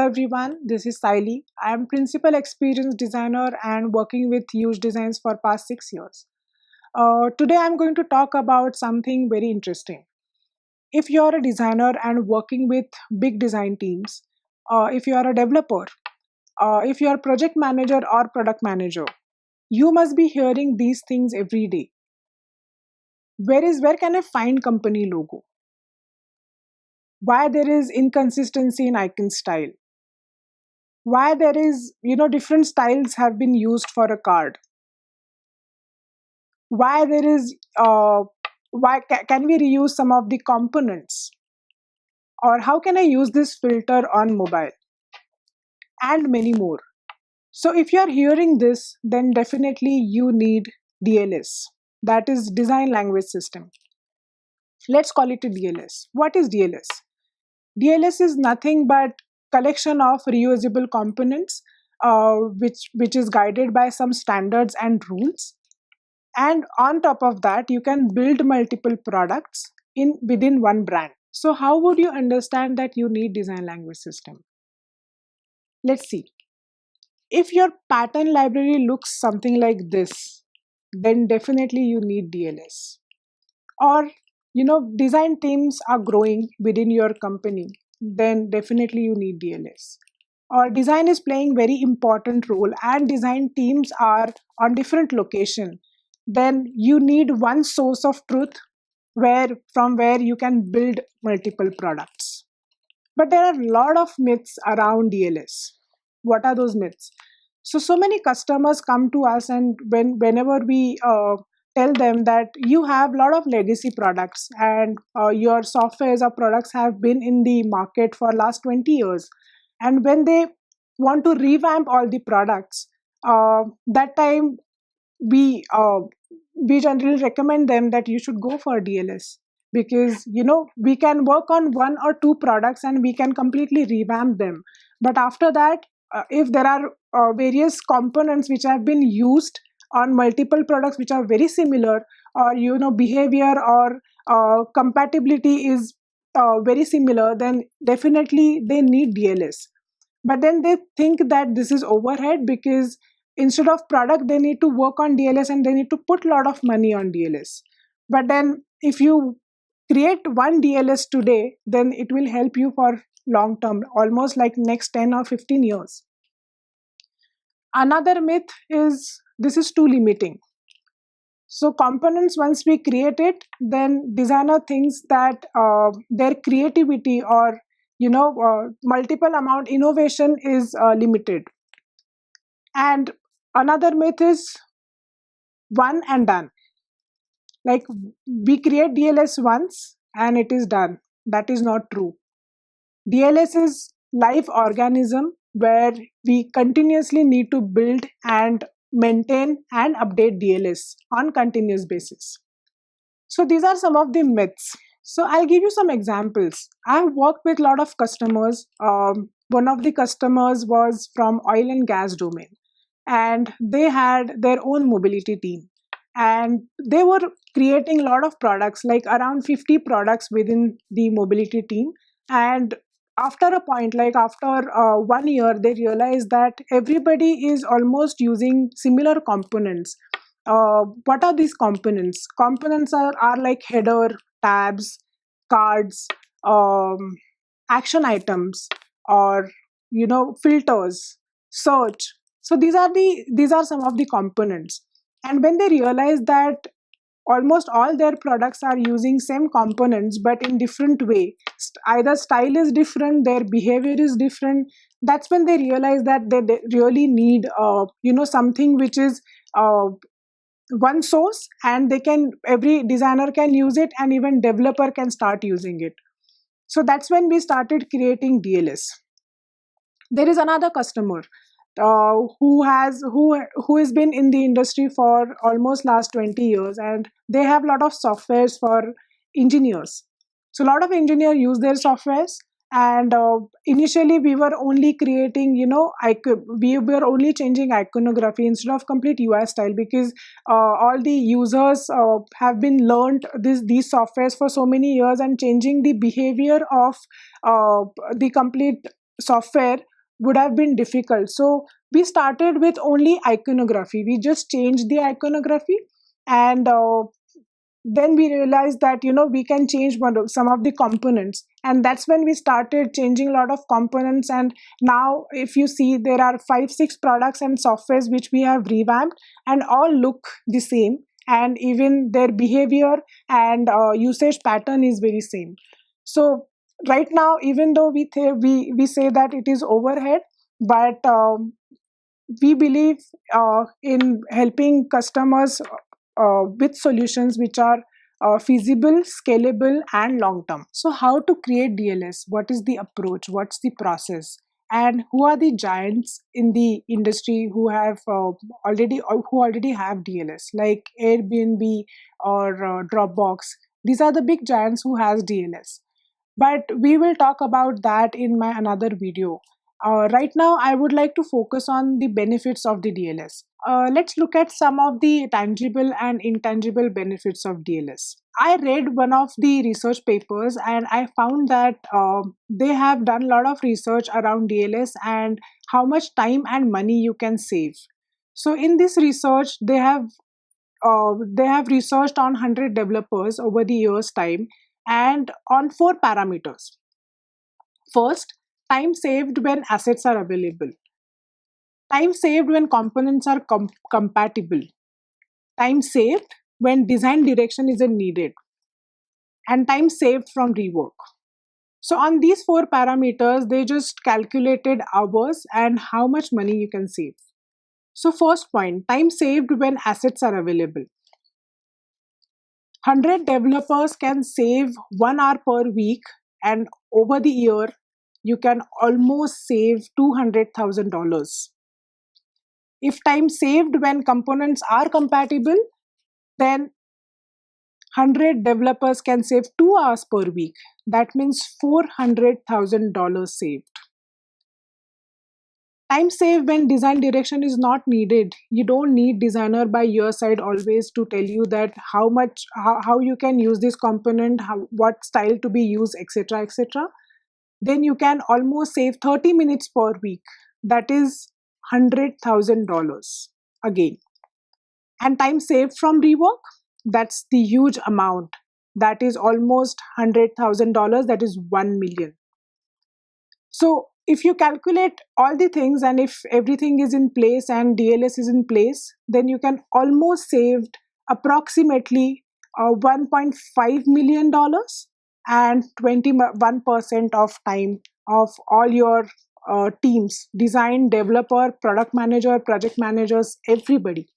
everyone, this is Saili. I am Principal Experience Designer and working with Huge Designs for past 6 years. Today I'm going to talk about something very interesting. If you are a designer and working with big design teams, if you are a developer, if you are project manager or product manager, you must be hearing these things every day. Where can I find company logo? Why there is inconsistency in icon style? Why there is different styles have been used for a card? Why there is can we reuse some of the components, or how can I use this filter on mobile, and many more. So if you are hearing this, then definitely you need DLS, that is design language system. Let's call it a DLS. What is DLS? DLS is nothing but collection of reusable components, which is guided by some standards and rules. And on top of that, you can build multiple products in within one brand. So how would you understand that you need design language system? Let's see. If your pattern library looks something like this, then definitely you need DLS. Or design teams are growing within your company, then definitely you need DLS. Or design is playing very important role and design teams are on different location, then you need one source of truth where you can build multiple products. But there are a lot of myths around DLS. What are those myths? So many customers come to us, and whenever we tell them that you have a lot of legacy products and your softwares or products have been in the market for last 20 years, and when they want to revamp all the products, that time we we generally recommend them that you should go for DLS, because we can work on one or two products and we can completely revamp them. But after that, if there are various components which have been used on multiple products which are very similar, or behavior or compatibility is very similar, then definitely they need DLS. But then they think that this is overhead, because instead of product they need to work on DLS and they need to put a lot of money on DLS. But then if you create one DLS today, then it will help you for long term, almost like next 10 or 15 years. Another myth is this is too limiting. So components, once we create it, then designer thinks that their creativity or multiple amount innovation is limited. And another myth is one and done. Like, we create DLS once and it is done. That is not true. DLS is live organism where we continuously need to build and maintain and update DLS on continuous basis. So these are some of the myths. So I'll give you some examples. I've worked with a lot of customers. One of the customers was from oil and gas domain, and they had their own mobility team. And they were creating a lot of products, like around 50 products within the mobility team. And after a point, like after 1 year, they realized that everybody is almost using similar components. What are these components? Components are like header, tabs, cards, action items, or filters, search. So these are some of the components. And when they realize that almost all their products are using same components but in different way, either style is different, their behavior is different, that's when they realize that they really need something which is one source, and every designer can use it and even developer can start using it. So that's when we started creating DLS. There is another customer who has been in the industry for almost last 20 years, and they have a lot of softwares for engineers. So a lot of engineers use their softwares, and initially we were only creating we were only changing iconography instead of complete UI style, because all the users have been learned these softwares for so many years, and changing the behavior of the complete software would have been difficult. So we started with only iconography. We just changed the iconography, and then we realized that we can change some of the components, and that's when we started changing a lot of components. And now if you see, there are 5 6 products and softwares which we have revamped, and all look the same, and even their behavior and usage pattern is very same. So right now, even though we say that it is overhead, but we believe in helping customers with solutions which are feasible, scalable, and long term. So, how to create DLS? What is the approach? What's the process? And who are the giants in the industry who have already have DLS, like Airbnb or Dropbox? These are the big giants who has DLS, but we will talk about that in my another video. Right now, I would like to focus on the benefits of the DLS. Let's look at some of the tangible and intangible benefits of DLS. I read one of the research papers, and I found that they have done a lot of research around DLS and how much time and money you can save. So in this research, they have researched on 100 developers over the years time, and on 4 parameters. First, time saved when assets are available, time saved when components are compatible, time saved when design direction isn't needed, and time saved from rework. So on these 4 parameters, they just calculated hours and how much money you can save. So first point, time saved when assets are available. 100 developers can save 1 hour per week, and over the year, you can almost save $200,000. If time saved when components are compatible, then 100 developers can save 2 hours per week. That means $400,000 saved. Time saved when design direction is not needed. You don't need designer by your side always to tell you that how you can use this component, what style to be used, etc. etc. Then you can almost save 30 minutes per week. That is $100,000 again. And time saved from rework, that's the huge amount. That is almost $100,000. That is 1 million. So if you calculate all the things, and if everything is in place and DLS is in place, then you can almost saved approximately $1.5 million and 21% of time of all your teams, design, developer, product manager, project managers, everybody.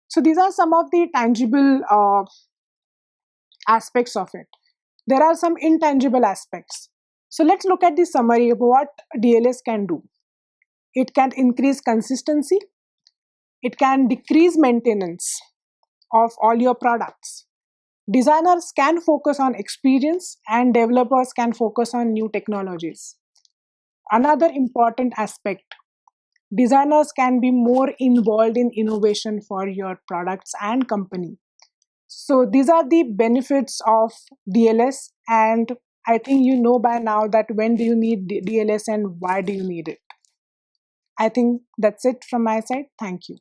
So these are some of the tangible aspects of it. There are some intangible aspects. So let's look at the summary of what DLS can do. It can increase consistency. It can decrease maintenance of all your products. Designers can focus on experience, and developers can focus on new technologies. Another important aspect, designers can be more involved in innovation for your products and company. So these are the benefits of DLS, and I think you know by now that when do you need DLS and why do you need it. I think that's it from my side. Thank you.